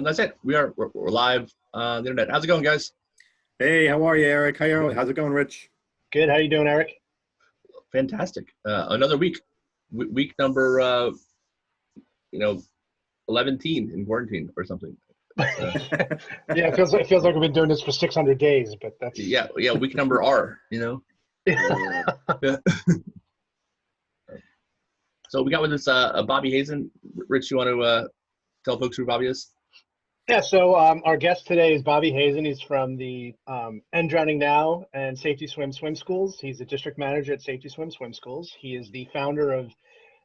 and that's it. We're live on the internet. How's it going, guys? Hey, how are you, Eric? How's it going, Rich? Good. How you doing, Eric? Fantastic. Another week number 11 in quarantine or something. Yeah, it feels like we've been doing this for 600 days, but that's yeah. Week number R. Yeah. So we got with us Bobby Hazen. Rich, you want to tell folks who Bobby is? Yeah. So our guest today is Bobby Hazen. He's from the End Drowning Now and Saf-T-Swim Swim Schools. He's a district manager at Saf-T-Swim Swim Schools. He is the founder of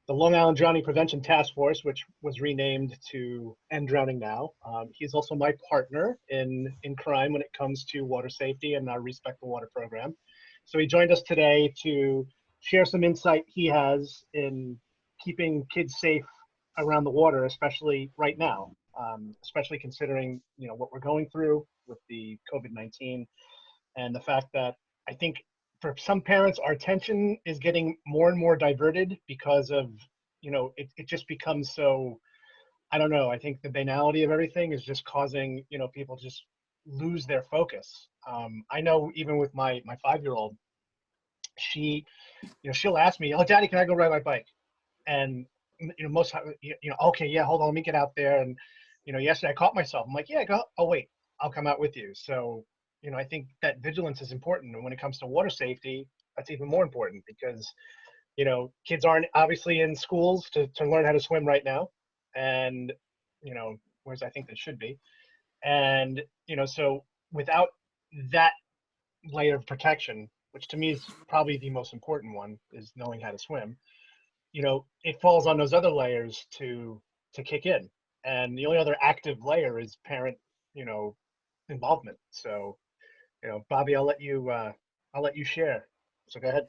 the Long Island Drowning Prevention Task Force, which was renamed to End Drowning Now. He's also my partner in crime when it comes to water safety and our Respect the Water program. So he joined us today to share some insight he has in keeping kids safe around the water, especially right now, especially considering what we're going through with the COVID-19 and the fact that I think for some parents, our attention is getting more and more diverted because of, it just becomes so, I don't know, I think the banality of everything is just causing, people just lose their focus. I know even with my 5-year-old, she'll ask me, "Oh, Daddy, can I go ride my bike?" And, most, okay, yeah, hold on, let me get out there. And, yesterday I caught myself. I'm like, yeah, go. Oh, wait, I'll come out with you. So, I think that vigilance is important. And when it comes to water safety, that's even more important because, kids aren't obviously in schools to learn how to swim right now. And, whereas I think they should be. And, so without that layer of protection, which to me is probably the most important one, is knowing how to swim, it falls on those other layers to kick in. And the only other active layer is parent, involvement. So, Bobby, I'll let you share. So go ahead.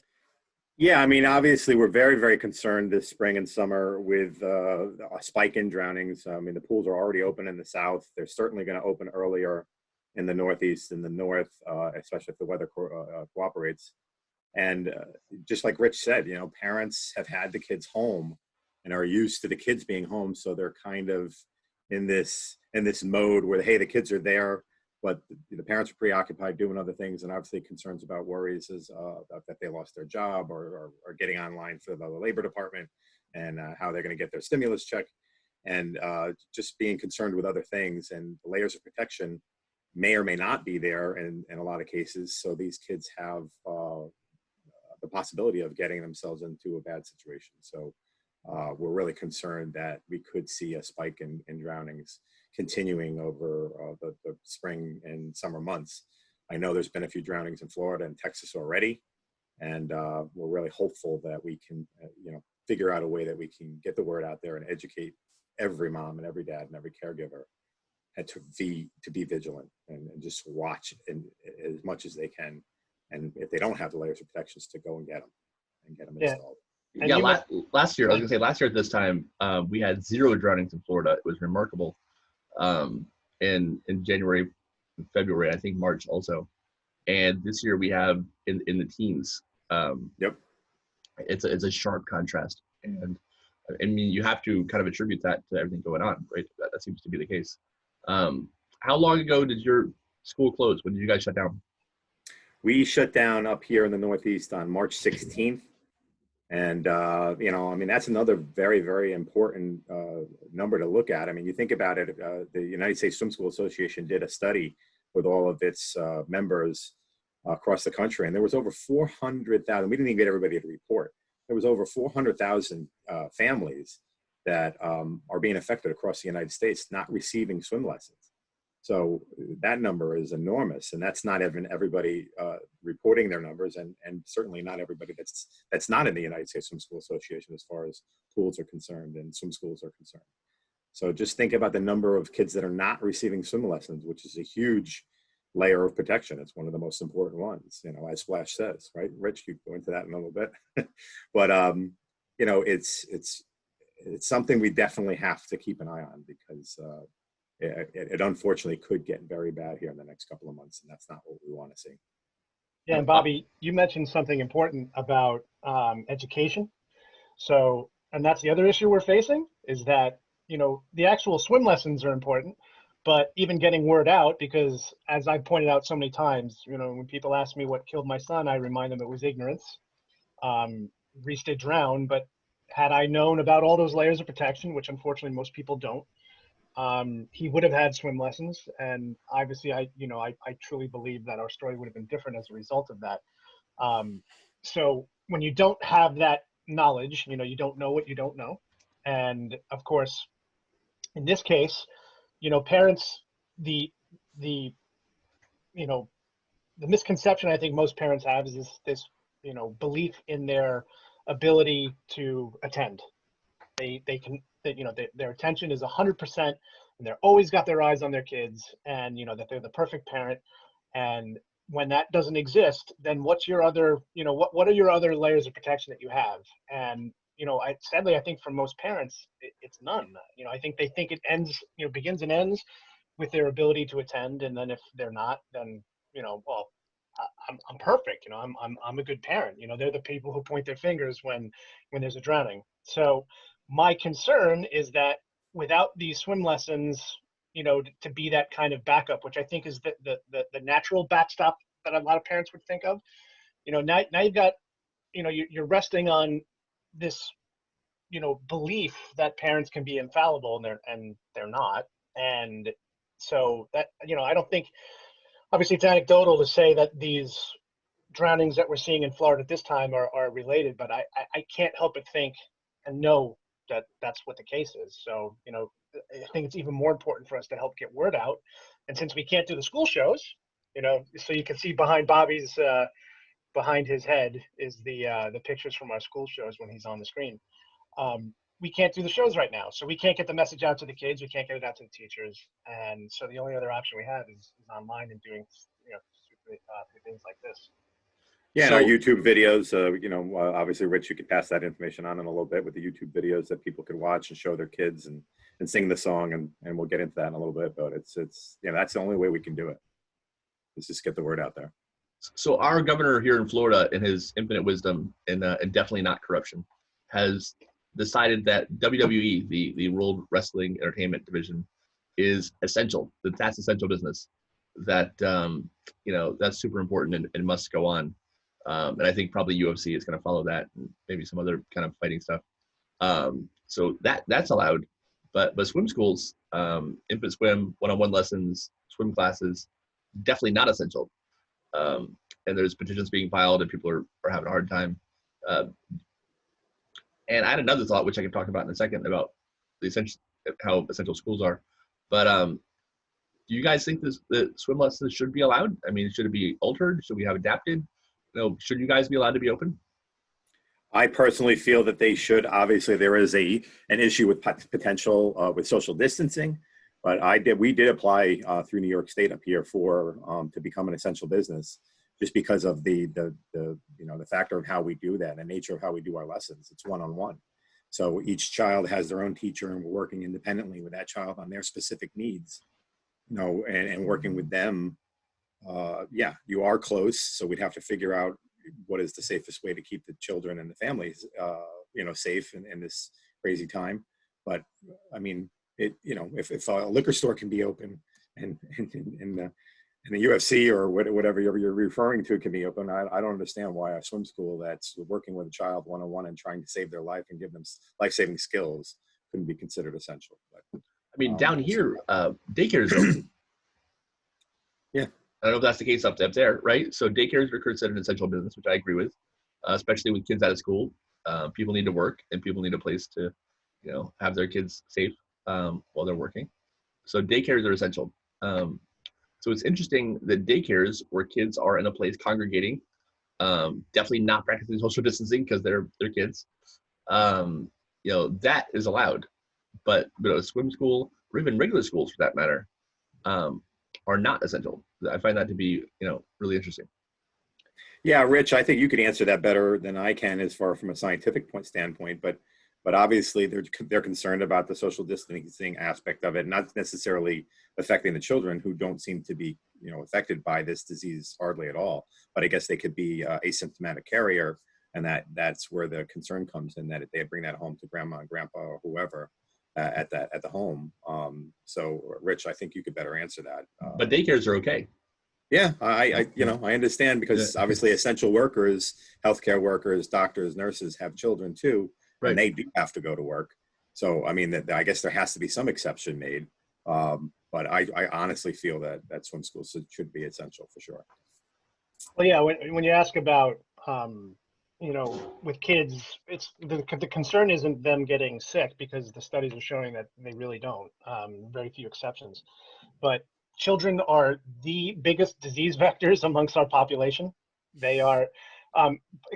Yeah, I mean, obviously, we're very, very concerned this spring and summer with a spike in drownings. I mean, the pools are already open in the south. They're certainly going to open earlier in the northeast and the north, especially if the weather cooperates. And just like Rich said, parents have had the kids home and are used to the kids being home, so they're kind of in this mode where, hey, the kids are there, but the parents are preoccupied doing other things, and obviously concerns about worries is that they lost their job or getting online for the labor department and how they're going to get their stimulus check, and just being concerned with other things. And the layers of protection may or may not be there in a lot of cases, so these kids have the possibility of getting themselves into a bad situation. So we're really concerned that we could see a spike in drownings continuing over the spring and summer months. I know there's been a few drownings in Florida and Texas already, and we're really hopeful that we can, figure out a way that we can get the word out there and educate every mom and every dad and every caregiver to be vigilant and just watch as much as they can. And if they don't have the layers of protections, to go and get them installed. Yeah, last year, I was gonna say last year at this time, we had 0 drownings in Florida. It was remarkable. In January, February, I think March also. And this year we have in the teens. Yep. It's a sharp contrast. And I mean, you have to kind of attribute that to everything going on, right? That seems to be the case. How long ago did your school close? When did you guys shut down? We shut down up here in the Northeast on March 16th. And, that's another very, very important number to look at. I mean, you think about it, the United States Swim School Association did a study with all of its members across the country, and there was over 400,000, we didn't even get everybody to report. There was over 400,000 families that are being affected across the United States not receiving swim lessons. So that number is enormous, and that's not even everybody reporting their numbers, and certainly not everybody that's not in the United States Swim School Association as far as pools are concerned and swim schools are concerned. So just think about the number of kids that are not receiving swim lessons, which is a huge layer of protection. It's one of the most important ones, as Splash says, right? Rich, you go into that in a little bit, but it's something we definitely have to keep an eye on because it unfortunately could get very bad here in the next couple of months, and that's not what we want to see. Yeah, and Bobby, you mentioned something important about education. So, and that's the other issue we're facing is that, the actual swim lessons are important, But even getting word out, because as I pointed out so many times, when people ask me what killed my son, I remind them it was ignorance. Reese did drown, but had I known about all those layers of protection, which unfortunately most people don't, he would have had swim lessons. And obviously, I truly believe that our story would have been different as a result of that. So when you don't have that knowledge, you don't know what you don't know. And of course, in this case, parents, the the you know the misconception I think most parents have is this belief in their ability to attend. Their attention is 100%, and they're always got their eyes on their kids, and that they're the perfect parent. And when that doesn't exist, then what's your other, what are your other layers of protection that you have? And sadly, I think for most parents, it's none. I think they think it ends, begins and ends with their ability to attend, and then if they're not, then well, I'm perfect. I'm a good parent. They're the people who point their fingers when there's a drowning. So my concern is that without these swim lessons, to be that kind of backup, which I think is the natural backstop that a lot of parents would think of. Now you've got, you're resting on this, belief that parents can be infallible, and they're not. And so that, I don't think, obviously it's anecdotal to say that these drownings that we're seeing in Florida at this time are related, but I can't help but think and know that that's what the case is. So, I think it's even more important for us to help get word out. And since we can't do the school shows, so you can see behind Bobby's, behind his head is the pictures from our school shows when he's on the screen. We can't do the shows right now, so we can't get the message out to the kids. We can't get it out to the teachers, and so the only other option we have is online and doing things like this. Yeah, and our YouTube videos, obviously, Rich, you could pass that information on in a little bit with the YouTube videos that people could watch and show their kids and sing the song, and we'll get into that in a little bit. But it's that's the only way we can do it. Is just get the word out there. So our governor here in Florida, in his infinite wisdom and definitely not corruption, has decided that WWE, the World Wrestling Entertainment Division, is essential. That's essential business. That that's super important and must go on. And I think probably UFC is going to follow that, and maybe some other kind of fighting stuff. So that's allowed, but swim schools, infant swim, one-on-one lessons, swim classes, definitely not essential. And there's petitions being filed, and people are having a hard time. And I had another thought, which I can talk about in a second, about how essential schools are. But do you guys think the swim lessons should be allowed? I mean, should it be altered? Should we have adapted? Should you guys be allowed to be open? I personally feel that they should. Obviously, there is an issue with potential with social distancing, but we did apply through New York State up here for to become an essential business, just because of the factor of how we do that and the nature of how we do our lessons. It's one-on-one. So each child has their own teacher, and we're working independently with that child on their specific needs, and working with them. You are close. So we'd have to figure out what is the safest way to keep the children and the families, safe in this crazy time. But I mean, if a liquor store can be open and the UFC or whatever you're referring to can be open, I don't understand why a swim school that's working with a child one-on-one and trying to save their life and give them life-saving skills couldn't be considered essential. But, I mean, down here, daycare is open. Yeah. I don't know if that's the case up there, right? So daycares are considered an essential business, which I agree with, especially with kids out of school. People need to work, and people need a place to, have their kids safe while they're working. So daycares are essential. So it's interesting that daycares where kids are in a place congregating, definitely not practicing social distancing because they're kids. That is allowed, but a swim school or even regular schools for that matter are not essential. I find that to be really interesting. Yeah, Rich, I think you could answer that better than I can as far from a scientific standpoint, but obviously they're concerned about the social distancing aspect of it, not necessarily affecting the children who don't seem to be affected by this disease hardly at all. But I guess they could be asymptomatic carrier, and that's where the concern comes in, that if they bring that home to grandma and grandpa or whoever, at the home. So Rich, I think you could better answer that. But daycares are okay. Yeah, I understand, because obviously essential workers, healthcare workers, doctors, nurses have children too, Right. and they do have to go to work. So, I mean, I guess there has to be some exception made. But I honestly feel that swim schools should be essential for sure. Well, yeah, when you ask about, with kids, it's the concern isn't them getting sick, because the studies are showing that they really don't, very few exceptions. But children are the biggest disease vectors amongst our population. They are,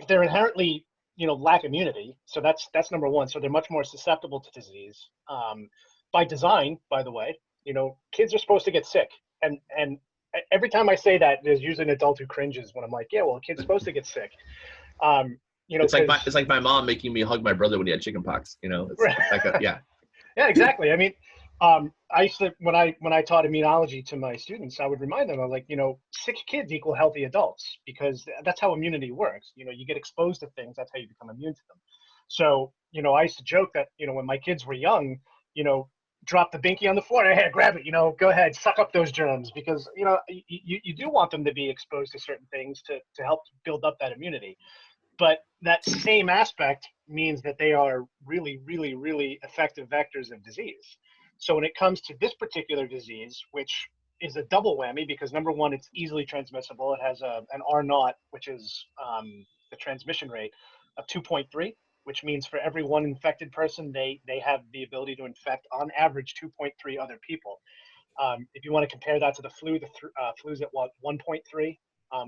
they're inherently, lack immunity. So that's number one. So they're much more susceptible to disease, by design, by the way. Kids are supposed to get sick. And every time I say that, there's usually an adult who cringes when I'm like, yeah, well, a kid's supposed to get sick. It's like my mom making me hug my brother when he had chicken pox. It's like yeah. Yeah, exactly. I mean, I used to, when I taught immunology to my students, I would remind them, I was like, sick kids equal healthy adults, because that's how immunity works. You get exposed to things, that's how you become immune to them. So, I used to joke that, when my kids were young, drop the binky on the floor, hey, grab it, go ahead, suck up those germs, because, you do want them to be exposed to certain things to help build up that immunity. But that same aspect means that they are really, really, really effective vectors of disease. So when it comes to this particular disease, which is a double whammy, because number one, it's easily transmissible. It has an R naught, which is the transmission rate of 2.3, which means for every one infected person, they have the ability to infect, on average, 2.3 other people. If you want to compare that to the flu, flu's at what, 1.3?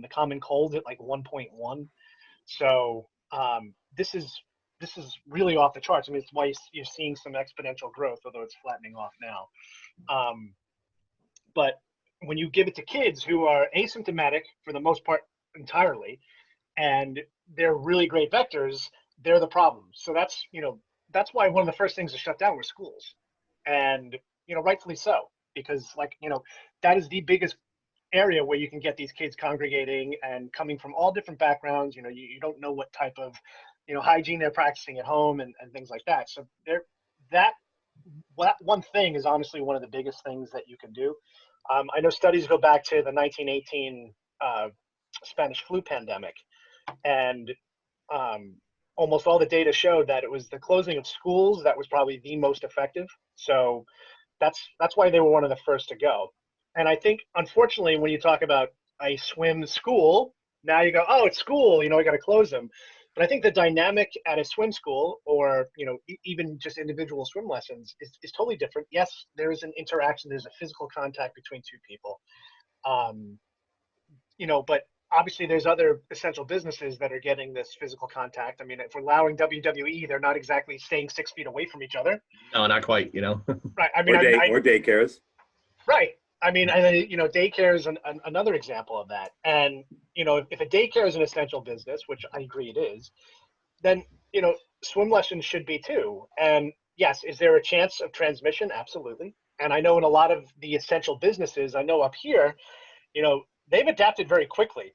The common cold at like 1.1. So this is really off the charts. I mean, it's why you're seeing some exponential growth, although it's flattening off now. But when you give it to kids who are asymptomatic for the most part entirely, and they're really great vectors, they're the problem. So that's why one of the first things to shut down were schools, and rightfully so, because that is the biggest area where you can get these kids congregating and coming from all different backgrounds. You don't know what type of hygiene they're practicing at home, and things like that. So that one thing is honestly one of the biggest things that you can do. I know studies go back to the 1918 Spanish flu pandemic, and almost all the data showed that it was the closing of schools that was probably the most effective. So that's why they were one of the first to go. And I think, unfortunately, when you talk about a swim school, now you go, oh, it's school, we got to close them. But I think the dynamic at a swim school, or even just individual swim lessons, is totally different. Yes, there is an interaction, there's a physical contact between two people, but obviously there's other essential businesses that are getting this physical contact. I mean, if we're allowing WWE, they're not exactly staying 6 feet away from each other. No, not quite. Right. I mean, or daycares. Right. I mean, daycare is another example of that. And, if a daycare is an essential business, which I agree it is, then, swim lessons should be too. And yes, is there a chance of transmission? Absolutely. And I know in a lot of the essential businesses, I know up here, they've adapted very quickly.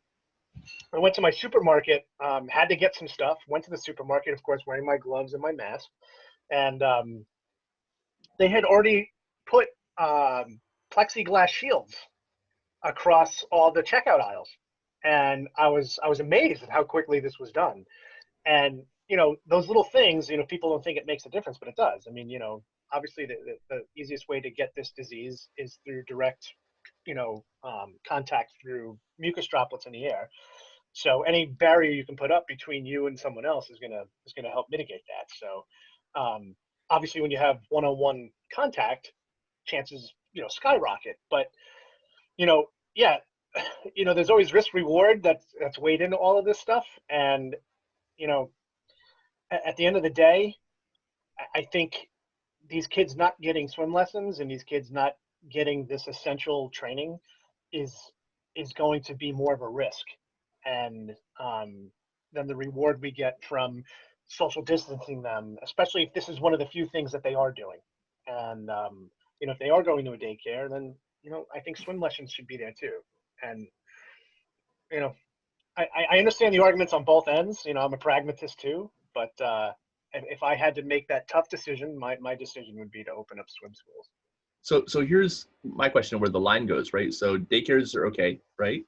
I went to my supermarket, had to get some stuff, went to the supermarket, of course, wearing my gloves and my mask. And they had already put plexiglass shields across all the checkout aisles, and I was amazed at how quickly this was done. And those little things, people don't think it makes a difference, but it does. I mean, obviously the easiest way to get this disease is through direct contact through mucus droplets in the air. So any barrier you can put up between you and someone else is gonna help mitigate that. So obviously when you have one-on-one contact, chances skyrocket. But yeah, there's always risk reward that's weighed into all of this stuff. And at the end of the day, I think these kids not getting swim lessons and these kids not getting this essential training is going to be more of a risk, and than the reward we get from social distancing them, especially if this is one of the few things that they are doing. And if they are going to a daycare, then I think swim lessons should be there too. And I understand the arguments on both ends. I'm a pragmatist too, but if I had to make that tough decision, my decision would be to open up swim schools. So here's my question where the line goes, right? So daycares are okay, right?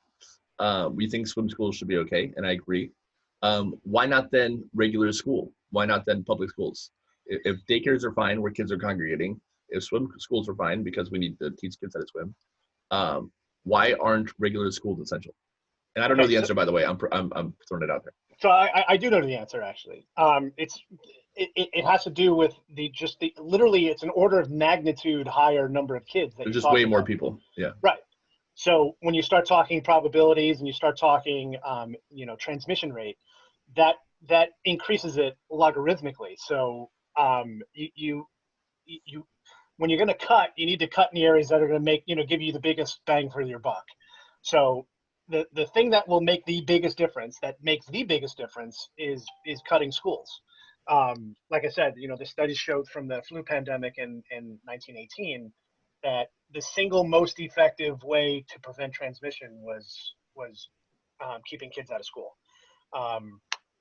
We think swim schools should be okay, and I agree. Why not then regular school? Why not then public schools? If daycares are fine where kids are congregating, if swim schools are fine because we need to teach kids how to swim, why aren't regular schools essential? And I don't know the answer, by the way. I'm throwing it out there. So I do know the answer, actually. It has to do with literally it's an order of magnitude higher number of kids. There's just way more people. Yeah. Right. So when you start talking probabilities and you start talking, transmission rate, that increases it logarithmically. So you when you're going to cut, you need to cut in the areas that are going to give you the biggest bang for your buck. So the thing that will make the biggest difference, is cutting schools. Like I said, the studies showed from the flu pandemic in 1918 that the single most effective way to prevent transmission was keeping kids out of school.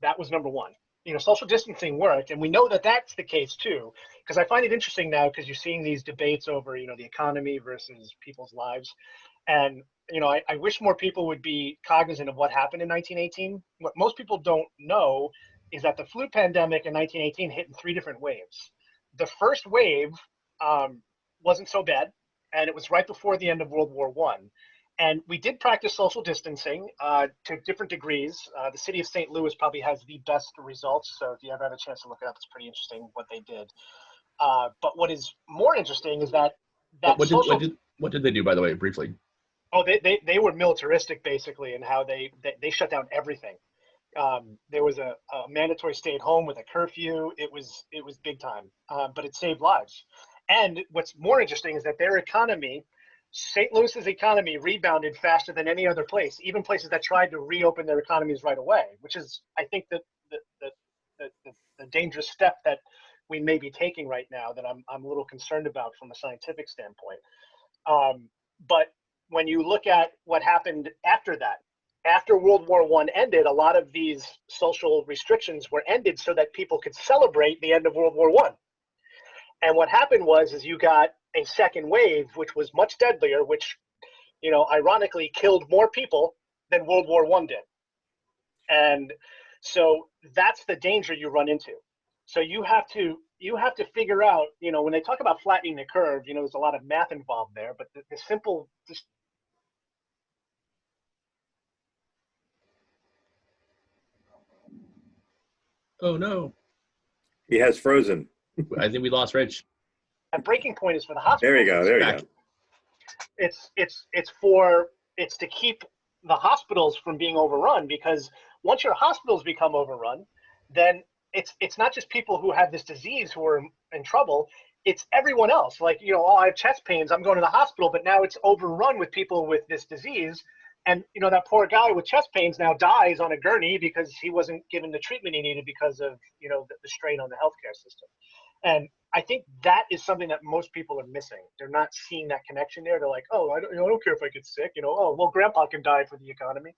That was number one. Social distancing worked, and we know that that's the case too. Because I find it interesting now, because you're seeing these debates over the economy versus people's lives, and I wish more people would be cognizant of what happened in 1918. What most people don't know is that the flu pandemic in 1918 hit in 3 different waves. The first wave wasn't so bad, and it was right before the end of World War I. And we did practice social distancing to different degrees. The city of St. Louis probably has the best results, so if you ever have a chance to look it up, it's pretty interesting what they did. But what is more interesting is that what did they do, by the way, briefly? Oh, they were militaristic, basically, in how they shut down everything. There was a mandatory stay at home with a curfew. It was big time, but it saved lives. And what's more interesting is that their economy, St. Louis's economy, rebounded faster than any other place, even places that tried to reopen their economies right away, which is, I think, the dangerous step that we may be taking right now that I'm a little concerned about from a scientific standpoint. But when you look at what happened after that, after World War I ended, a lot of these social restrictions were ended so that people could celebrate the end of World War I. And what happened is you got a second wave, which was much deadlier, which, ironically killed more people than World War I did. And so that's the danger you run into. So you have to figure out, when they talk about flattening the curve, there's a lot of math involved there, but the simple. Oh no. He has frozen. I think we lost Rich. A breaking point is for the hospital. There you go. There you go. It's to keep the hospitals from being overrun, because once your hospitals become overrun, then it's not just people who have this disease who are in trouble. It's everyone else. Like, oh, I have chest pains, I'm going to the hospital, but now it's overrun with people with this disease. And, that poor guy with chest pains now dies on a gurney because he wasn't given the treatment he needed because of, the strain on the healthcare system. And I think that is something that most people are missing. They're not seeing that connection there. They're like, oh, I don't care if I get sick. Oh, well, grandpa can die for the economy.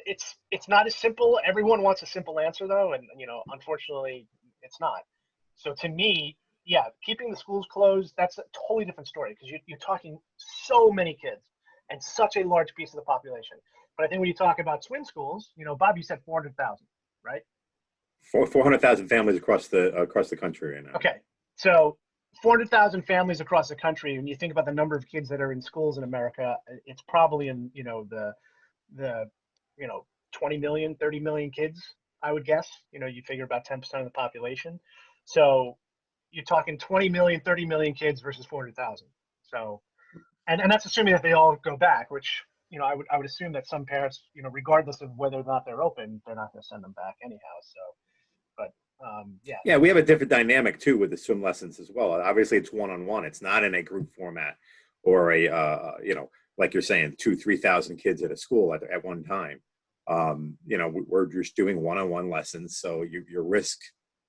It's not as simple. Everyone wants a simple answer, though. And, unfortunately, it's not. So to me, yeah, keeping the schools closed, that's a totally different story, because you're talking so many kids and such a large piece of the population. But I think when you talk about swim schools, Bob, you said 400,000, right? 400,000 families across the country right now. Okay, so 400,000 families across the country. When you think about the number of kids that are in schools in America, it's probably in the 20 million, 30 million kids, I would guess. You figure about 10% of the population. So you're talking 20 million, 30 million kids versus 400,000. So, and that's assuming that they all go back, which, I would assume that some parents, regardless of whether or not they're open, they're not going to send them back anyhow. So, but yeah. Yeah, we have a different dynamic too with the swim lessons as well. Obviously, it's one-on-one. It's not in a group format or like you're saying, 2,000-3,000 kids at a school at one time. We're just doing one-on-one lessons, so your risk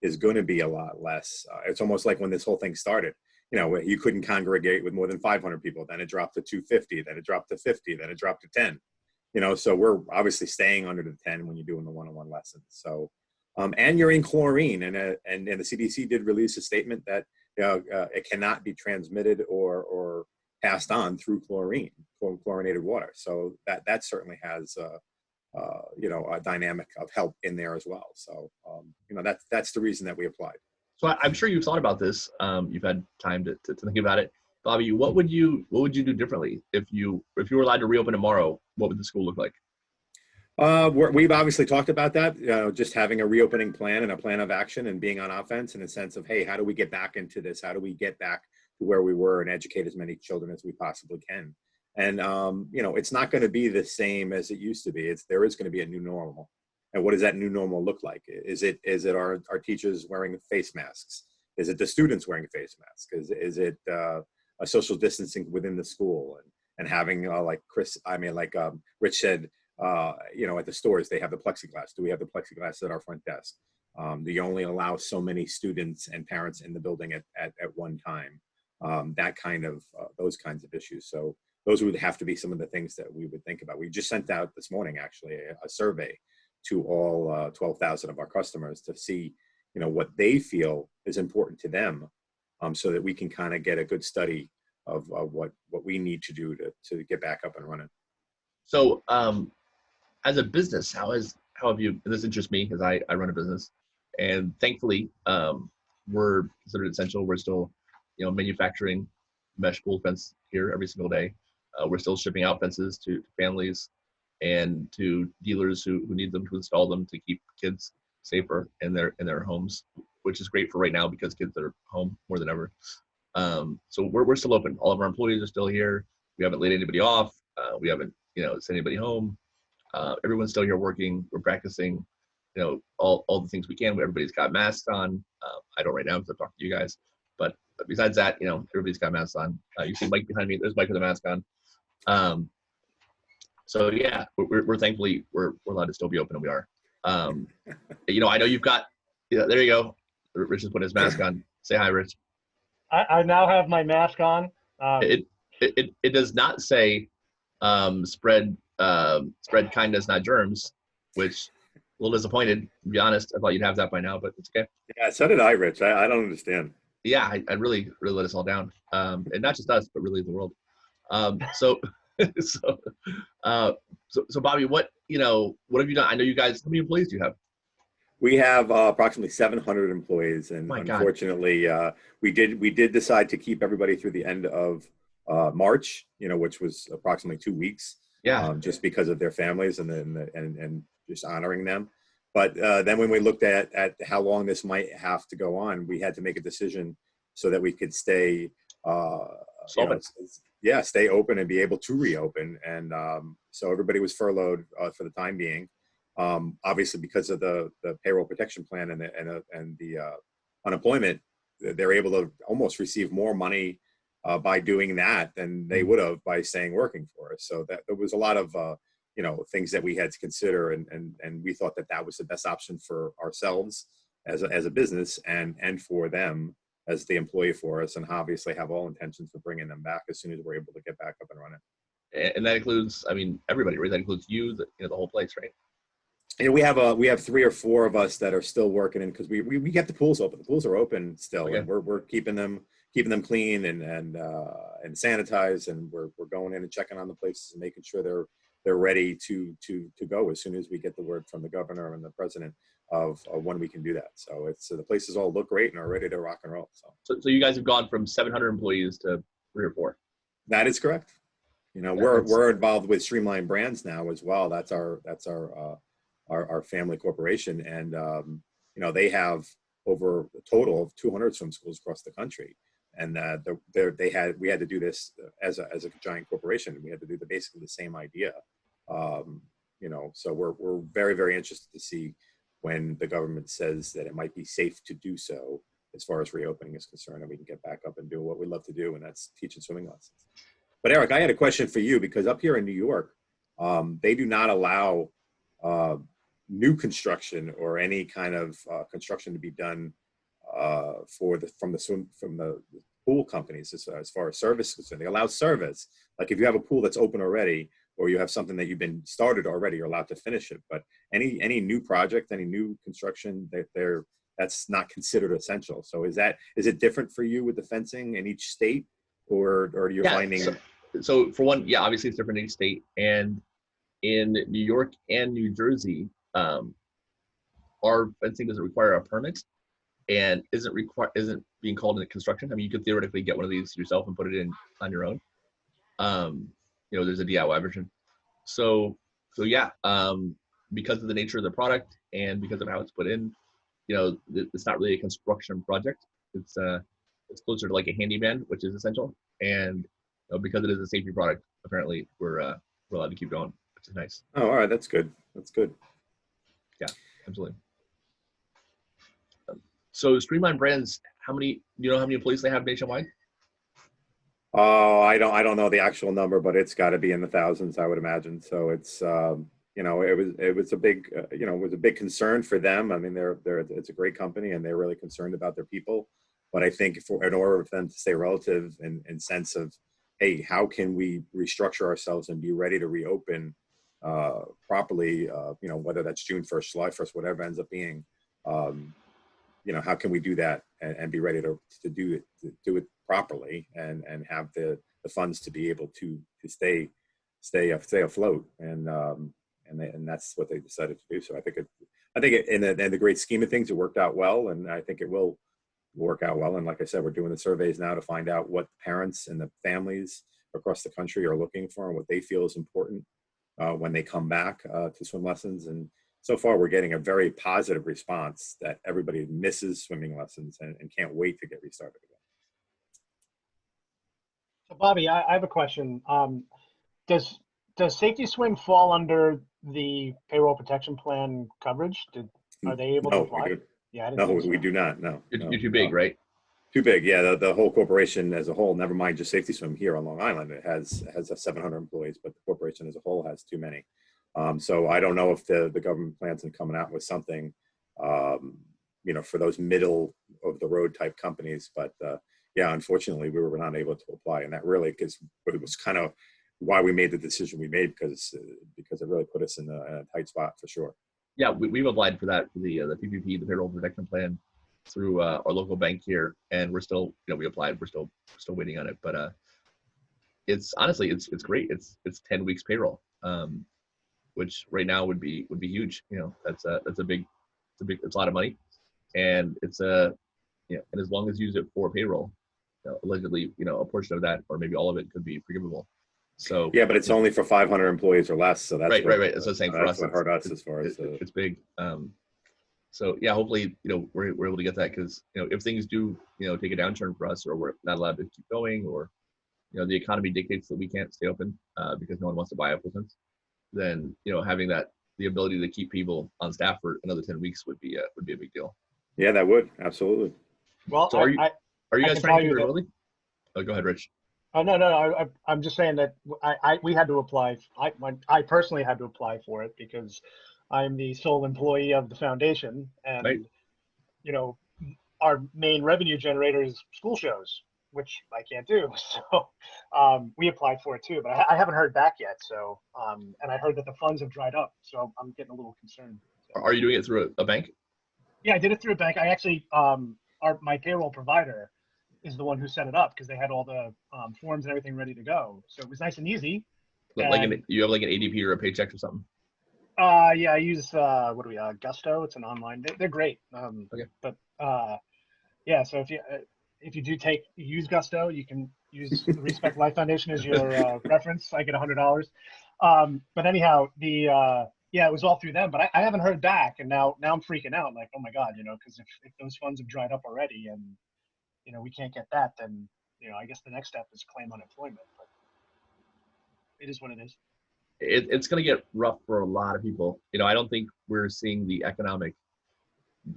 is going to be a lot less. It's almost like when this whole thing started. You couldn't congregate with more than 500 people. Then it dropped to 250. Then it dropped to 50. Then it dropped to 10. So we're obviously staying under the 10 when you're doing the one-on-one lessons. So, and you're in chlorine, and the CDC did release a statement that it cannot be transmitted or passed on through chlorinated water. So that certainly has a dynamic of help in there as well. So that's the reason that we applied. So I'm sure you've thought about this. You've had time to think about it. Bobby, what would you do differently if you were allowed to reopen tomorrow? What would the school look like? We've obviously talked about that, just having a reopening plan and a plan of action and being on offense in the sense of, hey, how do we get back into this? How do we get back to where we were and educate as many children as we possibly can? And, it's not going to be the same as it used to be. There is going to be a new normal. And what does that new normal look like? Is it our teachers wearing face masks? Is it the students wearing face masks? Is it a social distancing within the school and having Rich said, at the stores, they have the plexiglass. Do we have the plexiglass at our front desk? Do you only allow so many students and parents in the building at one time? Those kinds of issues. So those would have to be some of the things that we would think about. We just sent out this morning, actually, a survey to all 12,000 of our customers to see, what they feel is important to them, so that we can kind of get a good study of what we need to do to get back up and running. So, as a business, how have you? And this interests me because I run a business, and thankfully, we're considered essential. We're still, manufacturing mesh pool fence here every single day. We're still shipping out fences to families and to dealers who need them to install them to keep kids safer in their homes, which is great for right now because kids are home more than ever. So we're still open. All of our employees are still here. We haven't laid anybody off. We haven't sent anybody home. Everyone's still here working. We're practicing, all the things we can. Everybody's got masks on. I don't right now because I'm talking to you guys. But besides that, everybody's got masks on. You see Mike behind me. There's Mike with a mask on. So yeah, we're thankfully we're allowed to still be open, and we are. I know you've got. There you go. Rich is putting his mask on. Say hi, Rich. I now have my mask on. It does not say spread kindness, not germs, which a little disappointed, to be honest. I thought you'd have that by now, but it's okay. Yeah, so did I, Rich. I don't understand. Yeah, I really let us all down, and not just us, but really the world. So Bobby, what have you done? I know you guys. How many employees do you have? We have approximately 700 employees, and unfortunately, we did decide to keep everybody through the end of March. Which was approximately 2 weeks. Yeah. Just because of their families and just honoring them. But then when we looked at how long this might have to go on, we had to make a decision so that we could stay stay open and be able to reopen. And so everybody was furloughed for the time being. Obviously, because of the payroll protection plan and the unemployment, they're able to almost receive more money by doing that than they would have by staying working for us. So that there was a lot of things that we had to consider, and we thought that was the best option for ourselves as a business and for them as the employee for us, and obviously have all intentions of bringing them back as soon as we're able to get back up and running. And that includes, everybody, right? That includes you, the whole place, right? And we have 3 or 4 of us that are still working in because we get the pools open. The pools are open still, and we're keeping them clean and sanitized, and we're going in and checking on the places and making sure they're ready to go as soon as we get the word from the governor and the president of when we can do that. So the places all look great and are ready to rock and roll. So you guys have gone from 700 employees to 3 or 4. That is correct. We're involved with Streamline Brands now as well. That's our family corporation, and they have over a total of 200 swim schools across the country. And we had to do this as a giant corporation. We had to do basically the same idea. So we're very, very interested to see when the government says that it might be safe to do so as far as reopening is concerned, and we can get back up and do what we love to do, and that's teaching swimming lessons. But Eric, I had a question for you, because up here in New York, they do not allow new construction or any kind of construction to be done from the pool companies as far as service is concerned. They allow service. Like if you have a pool that's open already, or you have something that you've been started already, you're allowed to finish it. But any new project, any new construction, that's not considered essential. So is it different for you with the fencing in each state, or you're finding? So for one, yeah, obviously it's different in each state, and in New York and New Jersey, our fencing doesn't require a permit and isn't being called into construction. I mean, you could theoretically get one of these yourself and put it in on your own. There's a DIY version. So yeah, because of the nature of the product and because of how it's put in, it's not really a construction project. It's closer to like a handyman, which is essential. And because it is a safety product, apparently we're allowed to keep going, which is nice. Oh, all right, that's good. That's good. Yeah, absolutely. So Streamline Brands, do you know how many employees they have nationwide? Oh, I don't know the actual number, but it's got to be in the thousands, I would imagine. So it's it was a big it was a big concern for them. I mean, it's a great company and they're really concerned about their people. But I think in order for them to stay relative in sense of, hey, how can we restructure ourselves and be ready to reopen properly? Whether that's June 1st, July 1st, whatever ends up being. How can we do that and be ready to do it properly and have the funds to be able to stay afloat, and that's what they decided to do. So I think in the great scheme of things, it worked out well, and I think it will work out well. And like I said, we're doing the surveys now to find out what parents and the families across the country are looking for and what they feel is important when they come back to swim lessons. And so far, we're getting a very positive response that everybody misses swimming lessons and can't wait to get restarted again. So Bobby, I have a question. Does Saf-T-Swim fall under the payroll protection plan coverage? Are they able to apply? Yeah, I didn't think so. We do not. No, you're too big, right? Too big. Yeah, the whole corporation as a whole. Never mind just Saf-T-Swim here on Long Island. It has 700 employees, but the corporation as a whole has too many. So I don't know if the government plans on coming out with something, for those middle of the road type companies. But yeah, unfortunately, we were not able to apply, and that really it was kind of why we made the decision we made because it really put us in a tight spot for sure. Yeah, we've applied for that, for the PPP, the payroll protection plan, through our local bank here, and we're still, we applied. We're still waiting on it, but it's honestly it's great. It's 10 weeks payroll, which right now would be huge. That's a lot of money, and it's and as long as you use it for payroll, allegedly, a portion of that or maybe all of it could be forgivable. So yeah, but it's only for 500 employees or less. So that's right. That's the same for us. What hurt us as far as it's big. So yeah, hopefully, we're able to get that, because if things do take a downturn for us, or we're not allowed to keep going, or the economy dictates that we can't stay open because no one wants to buy up with us, then having the ability to keep people on staff for another 10 weeks would be a big deal. Yeah, that would absolutely. Well, so are you guys trying to do it early? Oh, go ahead, Rich. Oh no, I'm just saying that we had to apply. I personally had to apply for it because I'm the sole employee of the foundation, and right. Our main revenue generator is school shows, which I can't do. So we applied for it too, but I haven't heard back yet. So and I heard that the funds have dried up, so I'm getting a little concerned. So. Are you doing it through a bank? Yeah, I did it through a bank. I actually my payroll provider is the one who set it up because they had all the forms and everything ready to go. So it was nice and easy. You have like an ADP or a Paychex or something? Yeah, I use Gusto. It's an online. They're great. Okay. But yeah, so if you do use Gusto, you can use the Respect Life Foundation as your reference. I get $100. But anyhow, it was all through them. But I haven't heard back, and now I'm freaking out. Like, oh my God, because if those funds have dried up already, and we can't get that, then I guess the next step is claim unemployment. But it is what it is. It's going to get rough for a lot of people. I don't think we're seeing the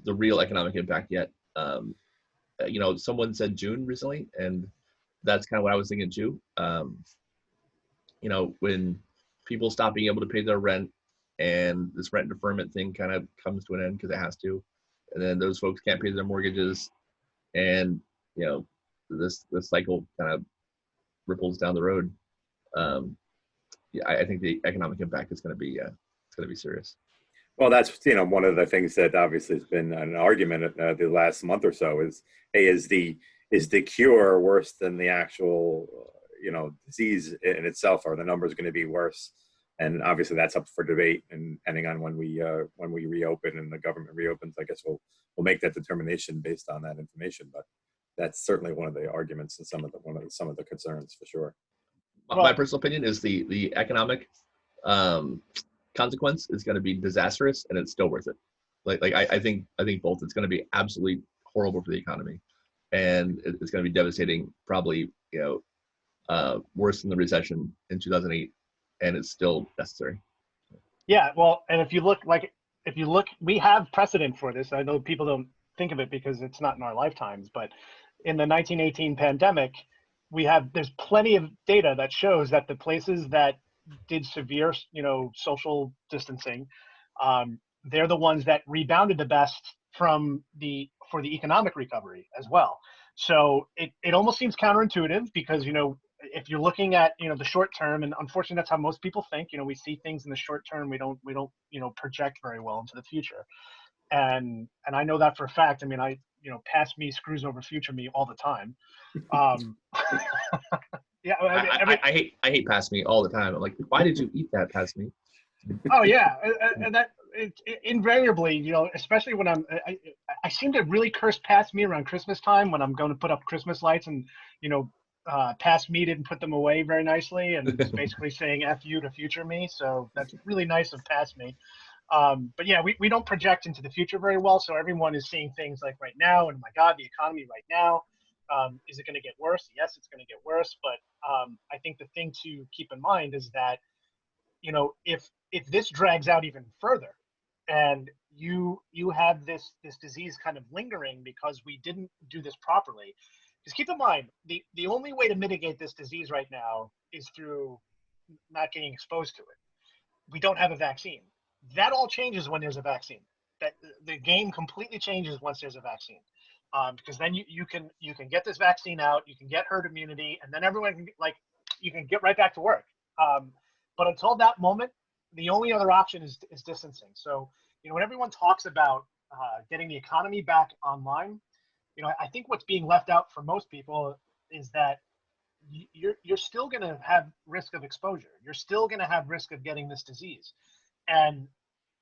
real economic impact yet. Someone said June recently, and that's kind of what I was thinking too. When people stop being able to pay their rent, and this rent deferment thing kind of comes to an end because it has to, and then those folks can't pay their mortgages, and this cycle kind of ripples down the road. yeah, I think the economic impact is going to be it's going to be serious. Well, that's, one of the things that obviously has been an argument the last month or so is, hey, is the cure worse than the actual, disease in itself? Are the numbers going to be worse? And obviously that's up for debate. And depending on when we reopen and the government reopens, I guess we'll make that determination based on that information. But that's certainly one of the arguments and some of the concerns for sure. My personal opinion is the economic consequence is going to be disastrous, and it's still worth it. I think both. It's going to be absolutely horrible for the economy, and it's going to be devastating. Probably worse than the recession in 2008, and it's still necessary. Yeah, well, and if you look, we have precedent for this. I know people don't think of it because it's not in our lifetimes, but in the 1918 pandemic, there's plenty of data that shows that the places that did severe, social distancing, they're the ones that rebounded the best for the economic recovery as well. So it almost seems counterintuitive because, if you're looking at, the short term, and unfortunately that's how most people think, we see things in the short term, we don't, project very well into the future. And I know that for a fact. I mean, past me screws over future me all the time. Yeah, I hate past me all the time. I'm like, why did you eat that past me? Oh yeah, and that invariably, especially when I seem to really curse past me around Christmas time when I'm going to put up Christmas lights, and past me didn't put them away very nicely, and it's basically saying "F you" to future me. So that's really nice of past me. But yeah, we don't project into the future very well. So everyone is seeing things like right now, and my God, the economy right now. Is it going to get worse? Yes, it's going to get worse. But I think the thing to keep in mind is that, if this drags out even further, and you have this disease kind of lingering because we didn't do this properly, just keep in mind the only way to mitigate this disease right now is through not getting exposed to it. We don't have a vaccine. That all changes when there's a vaccine. That the game completely changes once there's a vaccine. Because then you can get this vaccine out, you can get herd immunity, and then everyone can you can get right back to work. But until that moment, the only other option is distancing. So when everyone talks about getting the economy back online, I think what's being left out for most people is that you're still going to have risk of exposure. You're still going to have risk of getting this disease, and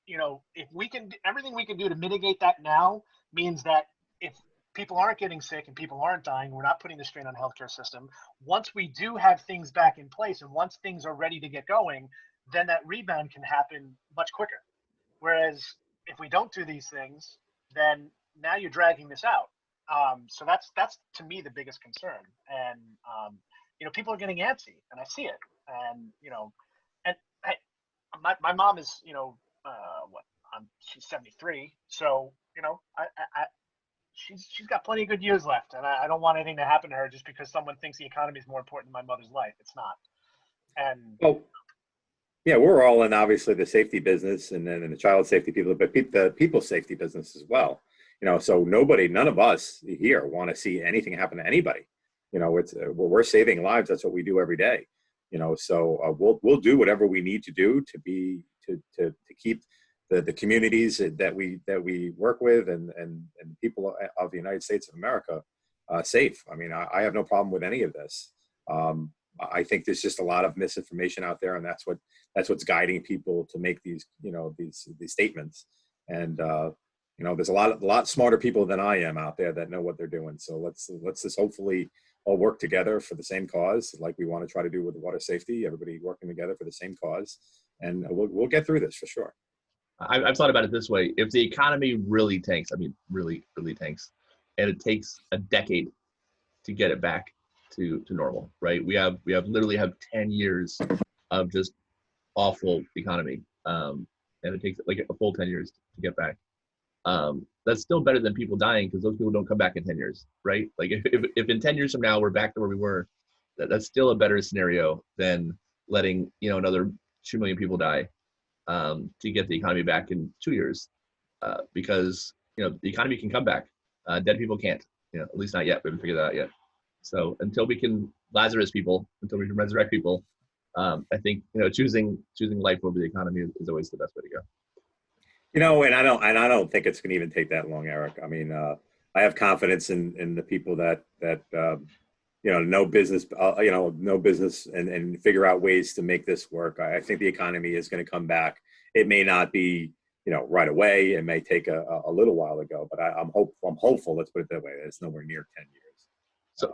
if we can, everything we can do to mitigate that now means that if people aren't getting sick and people aren't dying, we're not putting the strain on the healthcare system. Once we do have things back in place and once things are ready to get going, then that rebound can happen much quicker. Whereas if we don't do these things, then now you're dragging this out. So that's to me the biggest concern. And people are getting antsy, and I see it. And and my mom is she's 73, so she's got plenty of good years left, and I don't want anything to happen to her just because someone thinks the economy is more important than my mother's life. It's not. And yeah, we're all in obviously the safety business, and then in the child safety people, but the people's safety business as well. So none of us here want to see anything happen to anybody. It's we're saving lives. That's what we do every day. So we'll do whatever we need to do to keep the communities that we work with and people of the United States of America safe. I mean, I have no problem with any of this. I think there's just a lot of misinformation out there, and that's what's guiding people to make these statements. And there's a lot smarter people than I am out there that know what they're doing. So let's just hopefully all work together for the same cause, like we want to try to do with water safety. Everybody working together for the same cause, and we'll get through this for sure. I've thought about it this way: if the economy really tanks, I mean, really, really tanks, and it takes a decade to get it back to normal, right? We literally have 10 years of just awful economy, and it takes like a full 10 years to get back. That's still better than people dying, because those people don't come back in 10 years, right? Like if in 10 years from now we're back to where we were, that's still a better scenario than letting another 2 million people die to get the economy back in 2 years, because the economy can come back. Dead people can't, at least not yet. We haven't figured that out yet. So until we can Lazarus people, until we can resurrect people, I think choosing life over the economy is always the best way to go. And I don't think it's going to even take that long, Eric. I mean, I have confidence in the people that know business, know business and figure out ways to make this work. I think the economy is going to come back. It may not be, right away. It may take a little while to go, but I'm hopeful. Let's put it that way. It's nowhere near 10 years.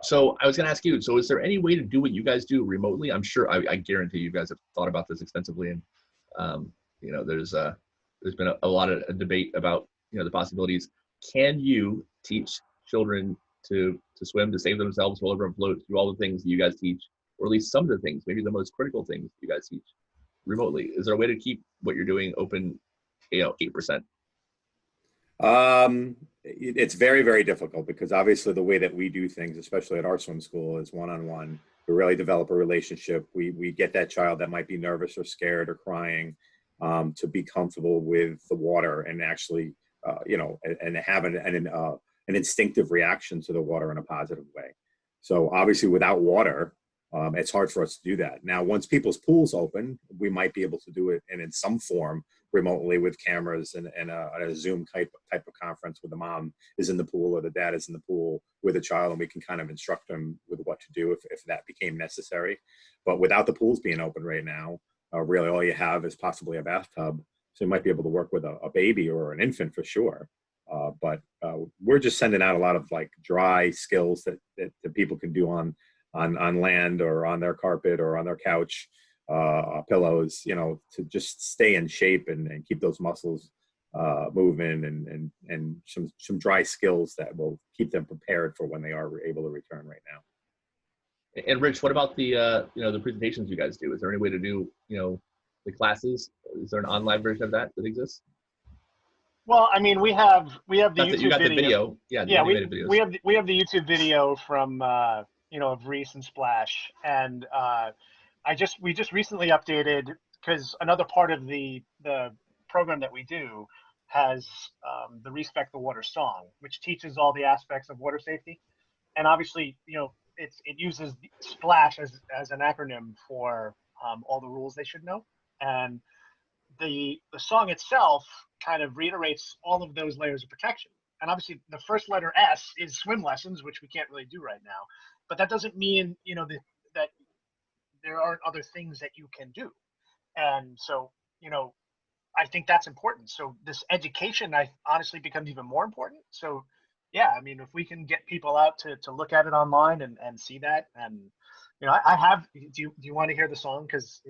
So I was going to ask you. So is there any way to do what you guys do remotely? I'm sure. I guarantee you guys have thought about this extensively, and there's been a lot of debate about the possibilities. Can you teach children to swim, to save themselves, roll over and float, do all the things that you guys teach, or at least some of the things, maybe the most critical things you guys teach remotely? Is there a way to keep what you're doing open, 8%? It's very, very difficult because obviously the way that we do things, especially at our swim school, is one-on-one. We really develop a relationship. We get that child that might be nervous or scared or crying to be comfortable with the water and actually, and have an instinctive reaction to the water in a positive way. So obviously without water, it's hard for us to do that. Now, once people's pools open, we might be able to do it in some form remotely with cameras and a Zoom type of conference where the mom is in the pool or the dad is in the pool with a child, and we can kind of instruct them with what to do if that became necessary. But without the pools being open right now, really all you have is possibly a bathtub. So you might be able to work with a baby or an infant for sure. But we're just sending out a lot of like dry skills that people can do on land or on their carpet or on their couch, pillows, to just stay in shape and keep those muscles moving and some dry skills that will keep them prepared for when they are able to return right now. And Rich, what about the the presentations you guys do? Is there any way to do the classes? Is there an online version of that exists? Well, I mean, we have the YouTube you got the video. Yeah, the animated videos. we have the YouTube video from of Reese and Splash, and we just recently updated because another part of the program that we do has the Respect the Water song, which teaches all the aspects of water safety, and obviously it uses Splash as an acronym for all the rules they should know, and the song itself kind of reiterates all of those layers of protection. And obviously the first letter S is swim lessons, which we can't really do right now, but that doesn't mean that there aren't other things that you can do. And so I think that's important. So this education honestly becomes even more important. So yeah, I mean, if we can get people out to look at it online and see that, and I have. Do you want to hear the song? Because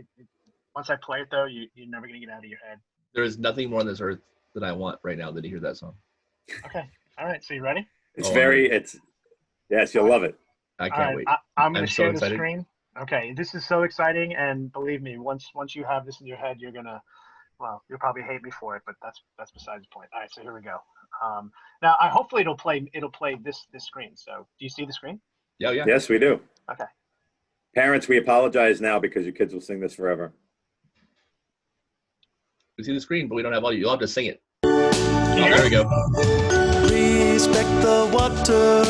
once I play it, though, you're never gonna get out of your head. There is nothing more on this earth that I want right now than to hear that song. Okay, all right. So you ready? Yes, you'll love it. I can't wait. I'm gonna share the screen. Okay, this is so exciting, and believe me, once you have this in your head, you'll probably hate me for it, but that's besides the point. All right, so here we go. Now, hopefully it'll play this screen. So, do you see the screen? Yeah. Yes, we do. Okay. Parents, we apologize now because your kids will sing this forever. We see the screen, but we don't have audio. You'll have to sing it. Oh, there we go. Respect the water,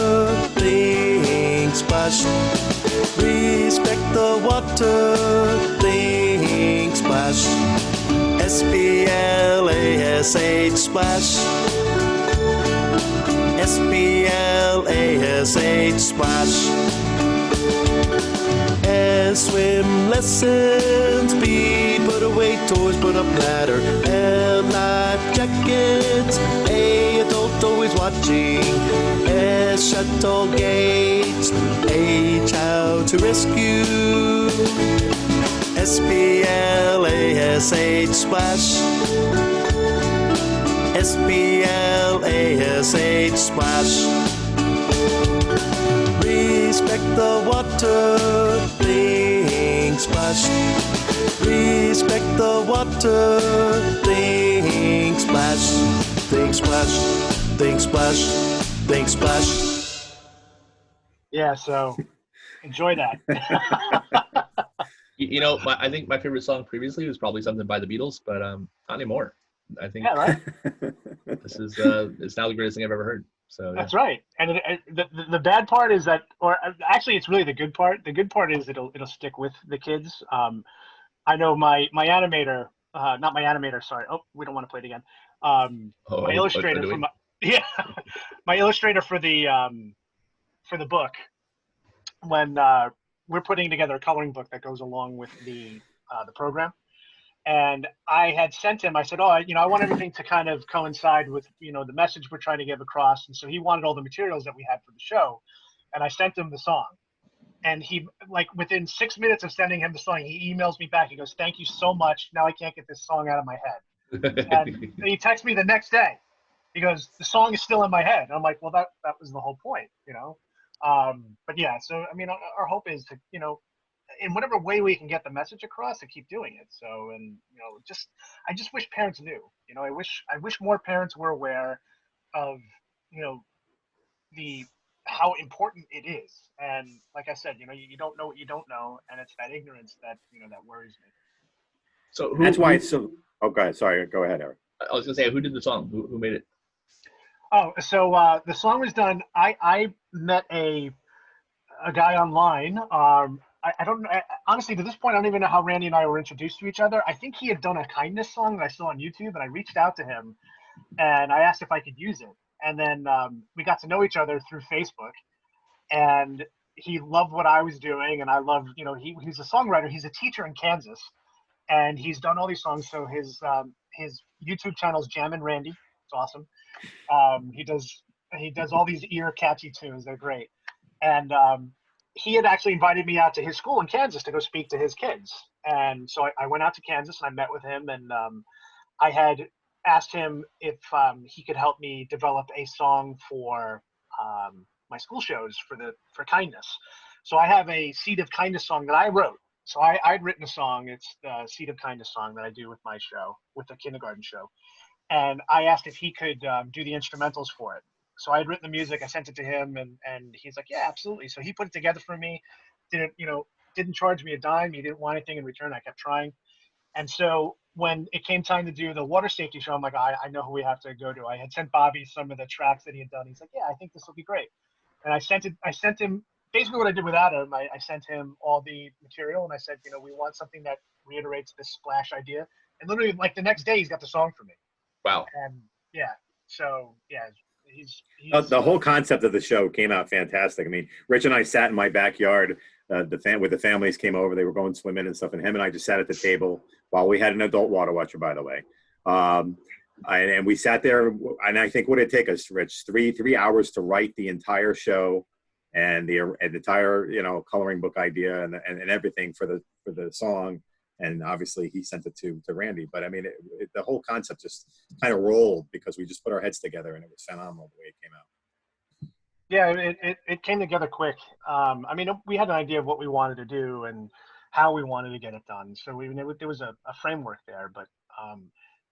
think splash. Respect the water, think splash. S-P-L-A-S-H, splash. S-P-L-A-S-H, splash. And swim lessons be put away toys, put up ladder and life jackets. A adult always watching as shuttle gates. A child to rescue. S-P-L-A-S-H, splash. S-P-L-A-S-H, splash. Respect the water, think splash. Respect the water, think splash. Think splash, think splash, think splash. Yeah, so enjoy that. I think my favorite song previously was probably something by the Beatles, but not anymore. I think yeah, right? this is it's now the greatest thing I've ever heard. So That's right. And the bad part is that, or actually, it's really the good part. The good part is it'll stick with the kids. I know my animator, not my animator. Sorry. Oh, we don't want to play it again. My illustrator do for we? my yeah, my illustrator for the book. When we're putting together a coloring book that goes along with the program. And I had sent him, I said, oh, I want everything to kind of coincide with, the message we're trying to give across. And so he wanted all the materials that we had for the show. And I sent him the song. And he, like, within 6 minutes of sending him the song, he emails me back. He goes, thank you so much. Now I can't get this song out of my head. And he texts me the next day. He goes, the song is still in my head. And I'm like, well, that was the whole point, But yeah, so, I mean, our hope is to, in whatever way we can get the message across, to keep doing it. So, and I just wish parents knew. I wish more parents were aware of how important it is. And like I said, you don't know what you don't know, and it's that ignorance that that worries me. So that's why it's so. Oh, go ahead. Sorry, go ahead, Eric. I was gonna say, who did the song? Who made it? Oh, so the song was done. I met a guy online. I don't know. Honestly, to this point, I don't even know how Randy and I were introduced to each other. I think he had done a kindness song that I saw on YouTube, and I reached out to him, and I asked if I could use it. And then we got to know each other through Facebook, and he loved what I was doing, and I loved, he's a songwriter. He's a teacher in Kansas, and he's done all these songs. So his YouTube channel is Jammin' Randy. It's awesome. He does all these ear catchy tunes. They're great. And he had actually invited me out to his school in Kansas to go speak to his kids. And so I went out to Kansas and I met with him, and I had asked him if he could help me develop a song for my school shows for kindness. So I have a Seed of Kindness song that I wrote. So I'd written a song. It's the Seed of Kindness song that I do with my show, with the kindergarten show. And I asked if he could do the instrumentals for it. So I had written the music, I sent it to him, and he's like, yeah, absolutely. So he put it together for me, didn't charge me a dime. He didn't want anything in return. I kept trying. And so when it came time to do the water safety show, I'm like, I know who we have to go to. I had sent Bobby some of the tracks that he had done. He's like, yeah, I think this will be great. And I sent him basically what I did with Adam. I sent him all the material, and I said, we want something that reiterates this splash idea. And literally, like, the next day, he's got the song for me. Wow. And yeah, so yeah. The whole concept of the show came out fantastic. I mean, Rich and I sat in my backyard. With the families came over. They were going swimming and stuff, and him and I just sat at the table while we had an adult water watcher, by the way. And we sat there, and I think what did it take us, Rich? Three hours to write the entire show and the entire coloring book idea and everything for the song. And obviously he sent it to Randy, but I mean, the whole concept just kind of rolled because we just put our heads together, and it was phenomenal the way it came out. Yeah, it came together quick. I mean, we had an idea of what we wanted to do and how we wanted to get it done. So there was a framework there, but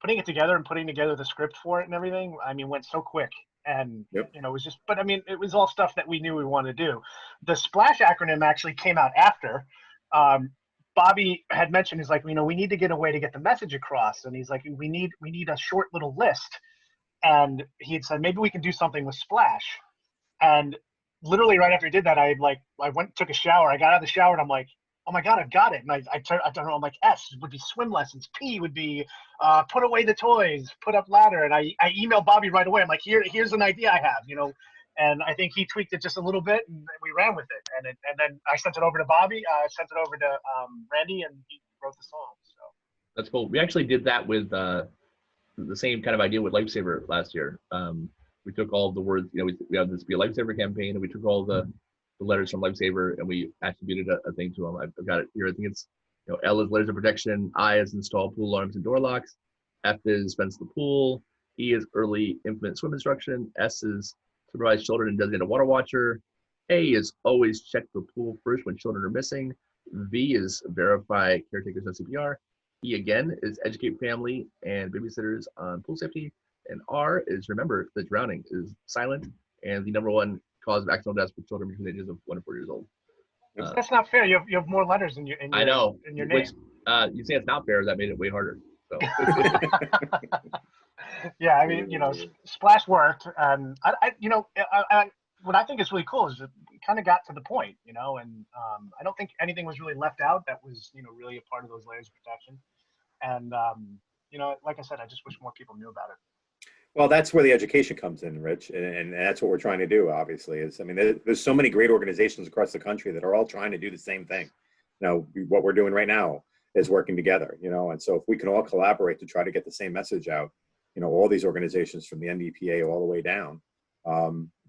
putting it together and putting together the script for it and everything, I mean, went so quick. And, yep. It was just, but I mean, it was all stuff that we knew we wanted to do. The SPLASH acronym actually came out after. Bobby had mentioned, he's like, we need to get a way to get the message across. And he's like, we need a short little list. And he had said, maybe we can do something with Splash. And literally right after he did that, I went and took a shower. I got out of the shower and I'm like, oh my God, I've got it. And I don't know, I'm like, S would be swim lessons. P would be put away the toys, put up ladder. And I emailed Bobby right away. I'm like, here's an idea I have, And I think he tweaked it just a little bit, and we ran with it. And then I sent it over to Bobby. I sent it over to Randy, and he wrote the song. So that's cool. We actually did that with the same kind of idea with Lifesaver last year. We took all the words. We have this Be a Lifesaver campaign, and we took all the letters from Lifesaver, and we attributed a thing to them. I've got it here. I think it's L is letters of protection. I is install pool alarms and door locks. F is fence the pool. E is early infant swim instruction. S is supervise children and designate a water watcher. A is always check the pool first when children are missing. V is verify caretakers on CPR. E again is educate family and babysitters on pool safety. And R is remember that drowning is silent and the #1 cause of accidental deaths for children between the ages of 1 and 4 years old. That's not fair. You have more letters in your I know. in your name. You say it's not fair. That made it way harder. So. Yeah, I mean, Splash worked, and what I think is really cool is that we kind of got to the point, and I don't think anything was really left out that was, really a part of those layers of protection. And like I said, I just wish more people knew about it. Well, that's where the education comes in, Rich, and that's what we're trying to do. Obviously, I mean, there's so many great organizations across the country that are all trying to do the same thing. What we're doing right now is working together. And so if we can all collaborate to try to get the same message out, all these organizations from the NDPA all the way down,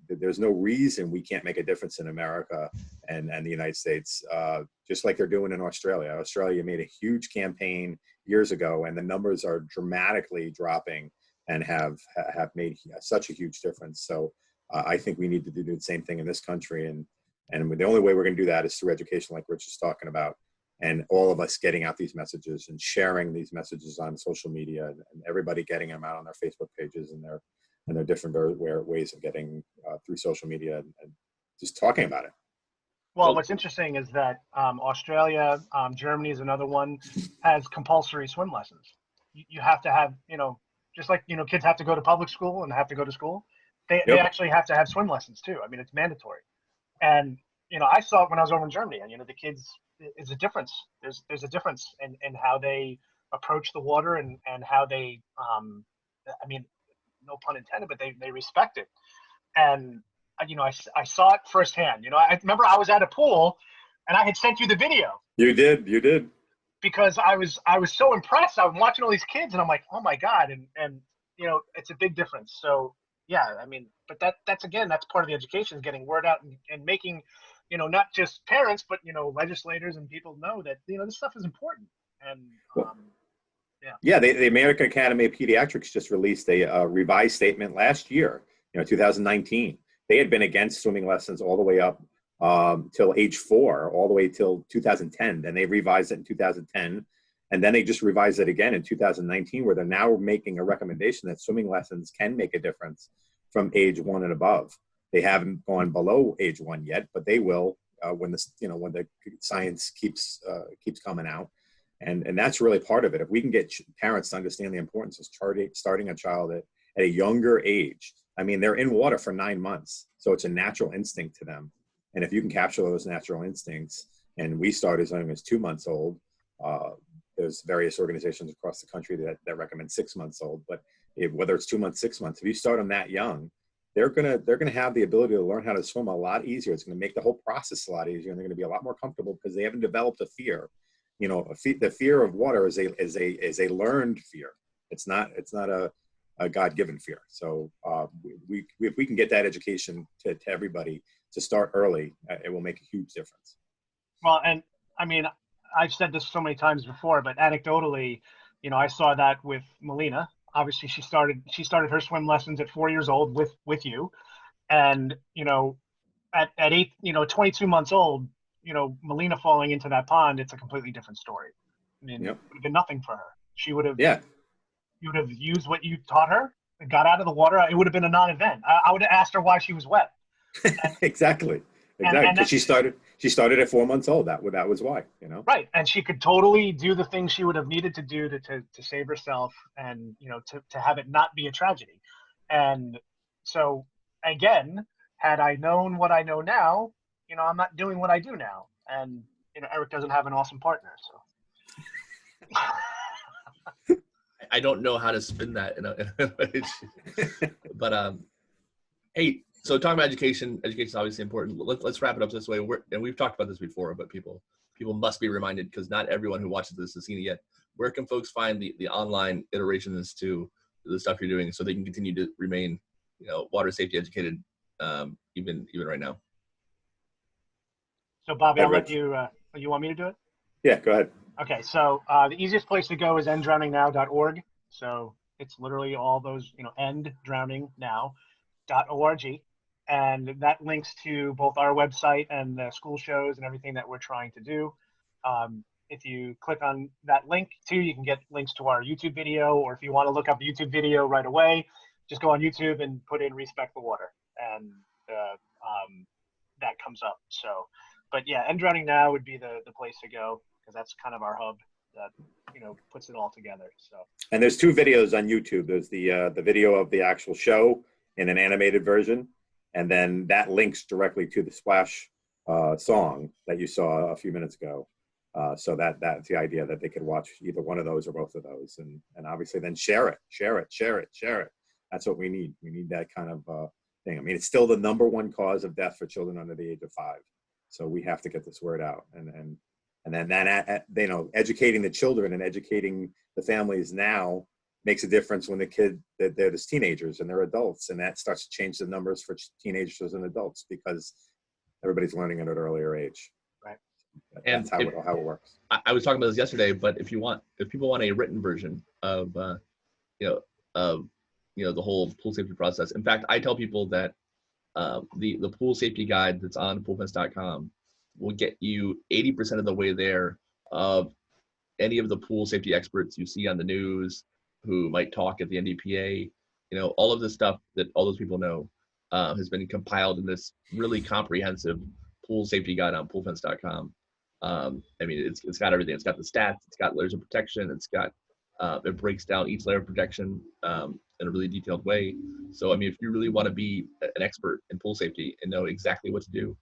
there's no reason we can't make a difference in America and the United States, just like they're doing in Australia. Australia made a huge campaign years ago, and the numbers are dramatically dropping and have made such a huge difference. So I think we need to do the same thing in this country. And the only way we're going to do that is through education, like Rich is talking about, and all of us getting out these messages and sharing these messages on social media, and everybody getting them out on their Facebook pages and their different ways of getting through social media and just talking about it. Well, what's interesting is that Australia, Germany is another one, has compulsory swim lessons. You have to have, just like, kids have to go to public school and have to go to school, they actually have to have swim lessons too. I mean, it's mandatory. And, I saw it when I was over in Germany, and, the kids, it's a difference. There's a difference in how they approach the water and how they, I mean, no pun intended, but they respect it. And, I saw it firsthand. I remember I was at a pool and I had sent you the video. You did. Because I was so impressed. I'm watching all these kids and I'm like, oh my God. And it's a big difference. So yeah, I mean, but that's part of the education, is getting word out and making, not just parents, but, legislators and people know that, this stuff is important. And yeah, the American Academy of Pediatrics just released a revised statement last year, 2019. They had been against swimming lessons all the way up till age 4, all the way till 2010. Then they revised it in 2010. And then they just revised it again in 2019, where they're now making a recommendation that swimming lessons can make a difference from age 1 and above. They haven't gone below age 1 yet, but they will when the science keeps coming out. And that's really part of it. If we can get parents to understand the importance of starting a child at a younger age. I mean, they're in water for 9 months, so it's a natural instinct to them. And if you can capture those natural instincts, and we start as young as 2 months old, there's various organizations across the country that recommend 6 months old. But whether it's 2 months, 6 months, if you start them that young, they're gonna have the ability to learn how to swim a lot easier. It's gonna make the whole process a lot easier, and they're gonna be a lot more comfortable because they haven't developed a fear. The fear of water is a learned fear. It's not a God-given fear. So if we can get that education to everybody to start early, it will make a huge difference. Well, and I mean, I've said this so many times before, but anecdotally, I saw that with Melina. Obviously, she started her swim lessons at 4 years old with you, and at 22 months old, Melina falling into that pond, it's a completely different story. I mean, It would have been nothing for her. She would have, you would have used what you taught her and got out of the water. It would have been a non-event. I would have asked her why she was wet. Exactly. Because she started at 4 months old. That was why, Right. And she could totally do the things she would have needed to do to save herself and, to have it not be a tragedy. And so again, had I known what I know now, I'm not doing what I do now. And, Eric doesn't have an awesome partner. So. I don't know how to spin that. But hey, so talking about education is obviously important. Let's wrap it up this way. We've talked about this before, but people must be reminded, because not everyone who watches this has seen it yet. Where can folks find the online iterations to the stuff you're doing so they can continue to remain, water safety educated, even right now? So Bobby, I'll let you, you want me to do it? Yeah, go ahead. Okay, so the easiest place to go is enddrowningnow.org. So it's literally all those, enddrowningnow.org. And that links to both our website and the school shows and everything that we're trying to do. If you click on that link too, you can get links to our YouTube video, or if you want to look up the YouTube video right away, just go on YouTube and put in Respect the Water, and that comes up. So, but yeah, End Drowning Now would be the place to go, because that's kind of our hub. that, puts it all together. So. And there's 2 videos on YouTube. There's the video of the actual show in an animated version, and then that links directly to the Splash song that you saw a few minutes ago. So that's the idea, that they could watch either one of those or both of those, and obviously then share it. That's what we need. We need that kind of thing. I mean, it's still the #1 cause of death for children under the age of 5. So we have to get this word out, and then educating the children and educating the families now makes a difference when they're just teenagers and they're adults, and that starts to change the numbers for teenagers and adults because everybody's learning at an earlier age. Right. That's how it works. I was talking about this yesterday, but if people want a written version of the whole pool safety process. In fact, I tell people that the pool safety guide that's on poolfence.com will get you 80% of the way there of any of the pool safety experts you see on the news who might talk at the NDPA. All of the stuff that all those people know has been compiled in this really comprehensive pool safety guide on poolfence.com. I mean, it's got everything. It's got the stats, it's got layers of protection, it breaks down each layer of protection in a really detailed way. So, I mean, if you really want to be an expert in pool safety and know exactly what to do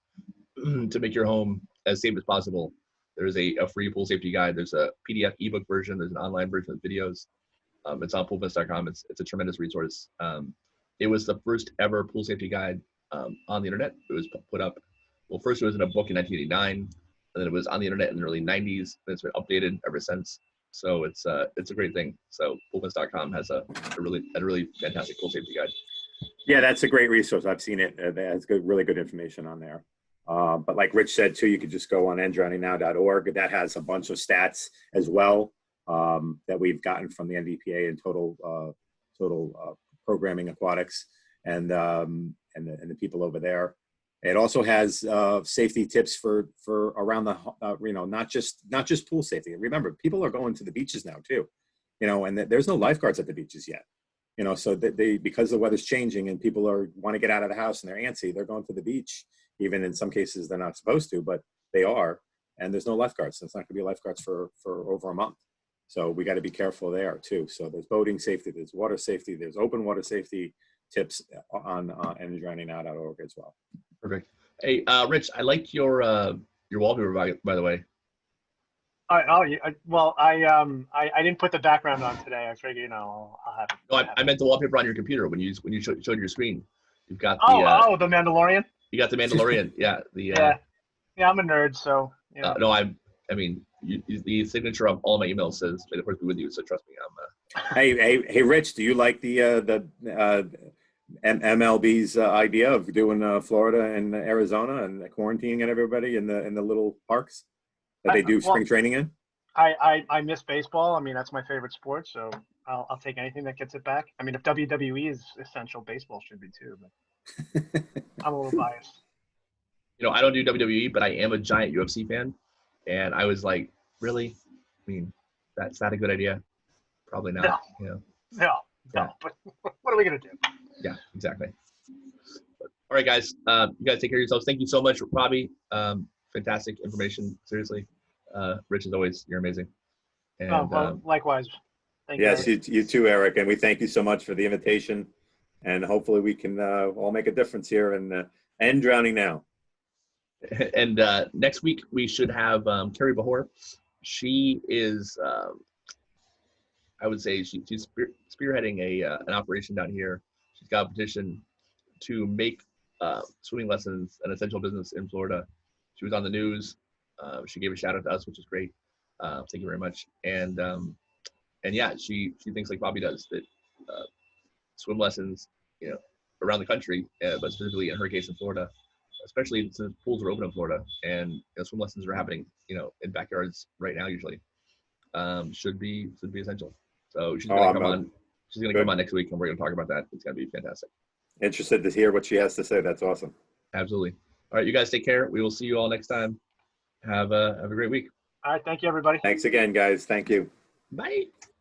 to make your home as safe as possible, there's a free pool safety guide. There's a PDF ebook version. There's an online version with videos. It's on poolfence.com. It's a tremendous resource. It was the first ever pool safety guide on the internet. It was put up, well, first it was in a book in 1989, and then it was on the internet in the early 90s, and it's been updated ever since. So it's a great thing. So poolfence.com has a really fantastic pool safety guide. Yeah, that's a great resource. I've seen it. It has really good information on there. But like Rich said too, you could just go on enddrowningnow.org. That has a bunch of stats as well that we've gotten from the NDPA and total programming aquatics and the people over there. It also has safety tips for around the not just pool safety. Remember, people are going to the beaches now too, and there's no lifeguards at the beaches yet. So that because the weather's changing and people want to get out of the house and they're antsy, they're going to the beach. Even in some cases they're not supposed to, but they are, and there's no lifeguards. So it's not going to be lifeguards for over a month. So we got to be careful there too. So there's boating safety, there's water safety, there's open water safety tips on enddrowningnow.org as well. Perfect. Hey, Rich, I like your wallpaper by the way. I didn't put the background on today. I figured, I'll have it. No, I meant the wallpaper on your computer when you showed your screen. You've got the the Mandalorian. You got the Mandalorian. Yeah. Yeah, I'm a nerd, so. No, I mean, the signature of all my emails says, "May the Force be with you." So trust me, Hey, Rich, do you like the MLB's idea of doing Florida and Arizona and quarantining and everybody in the little parks that they do spring training in? I miss baseball. I mean, that's my favorite sport, so I'll take anything that gets it back. I mean, if WWE is essential, baseball should be too. But I'm a little biased. I don't do WWE, but I am a giant UFC fan, and I was like, really? I mean, that's not a good idea. Probably not. No. But what are we gonna do? Yeah, exactly. All right, guys. You guys take care of yourselves. Thank you so much, Bobby. Fantastic information. Seriously, Rich, as always, you're amazing. And likewise. Thank yes, you. You too, Eric. And we thank you so much for the invitation. And hopefully we can all make a difference here and end drowning now. And next week we should have Carrie Bahor. She is, I would say, she's spearheading an operation down here. She's got a petition to make swimming lessons an essential business in Florida. She was on the news. She gave a shout out to us, which is great. Thank you very much. And yeah, she thinks like Bobby does that swim lessons, around the country, but specifically in her case in Florida, especially since pools are open in Florida and swim lessons are happening, in backyards right now usually, should be essential. So she's going to come on. She's going to come on next week, and we're going to talk about that. It's going to be fantastic. Interested to hear what she has to say. That's awesome. Absolutely. All right, you guys take care. We will see you all next time. Have a great week. All right, thank you, everybody. Thanks again, guys. Thank you. Bye.